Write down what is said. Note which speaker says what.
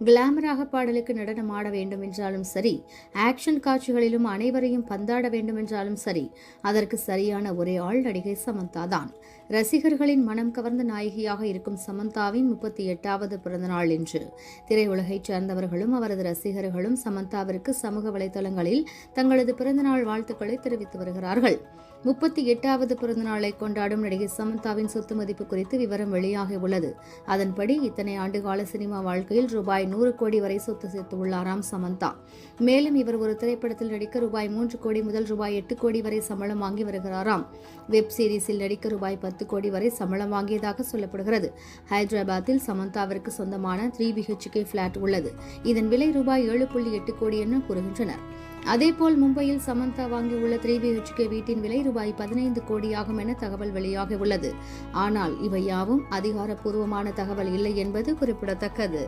Speaker 1: கிளாமராக பாடலுக்கு நடனம் ஆட வேண்டும் என்றாலும் சரி, ஆக்ஷன் காட்சிகளிலும் அனைவரையும் பந்தாட வேண்டும் என்றாலும் சரி, அதற்கு சரியான ஒரே ஆள் நடிகை சமந்தா தான். ரசிகர்களின் மனம் கவர்ந்த நாயகியாக இருக்கும் சமந்தாவின் 38வது பிறந்தநாள் இன்று. திரையுலகைச் சேர்ந்தவர்களும் அவரது ரசிகர்களும் சமந்தாவிற்கு சமூக வலைதளங்களில் தங்களது பிறந்தநாள் வாழ்த்துக்களை தெரிவித்து வருகிறார்கள். 38வது பிறந்தநாளை கொண்டாடும் நடிகை சமந்தாவின் சொத்து மதிப்பு குறித்து விவரம் வெளியாகியுள்ளது. அதன்படி இத்தனை ஆண்டுகால சினிமா வாழ்க்கையில் ரூபாய் 100 கோடி வரை சொத்து சேர்த்துள்ளாராம் சமந்தா. மேலும் இவர் ஒரு திரைப்படத்தில் நடிக்க ரூபாய் 3 கோடி முதல் ரூபாய் 8 கோடி வரை சம்பளம் வாங்கி வருகிறாராம். வெப் சீரிஸில் நடிக்க ரூபாய் 10 கோடி வரை சம்பளம் வாங்கியதாக சொல்லப்படுகிறது. ஹைதராபாத்தில் சமந்தாவிற்கு சொந்தமான 3 BHK பிளாட் உள்ளது. இதன் விலை ரூபாய் 7.8 கோடி என கூறுகின்றனர். அதேபோல் மும்பையில் சமந்தா வாங்கியுள்ள 3 BHK வீட்டின் விலை ரூபாய் 15 கோடியாகும் என தகவல் வெளியாகியுள்ளது. ஆனால் இவை யாவும் அதிகாரப்பூர்வமான தகவல் இல்லை என்பது குறிப்பிடத்தக்கது.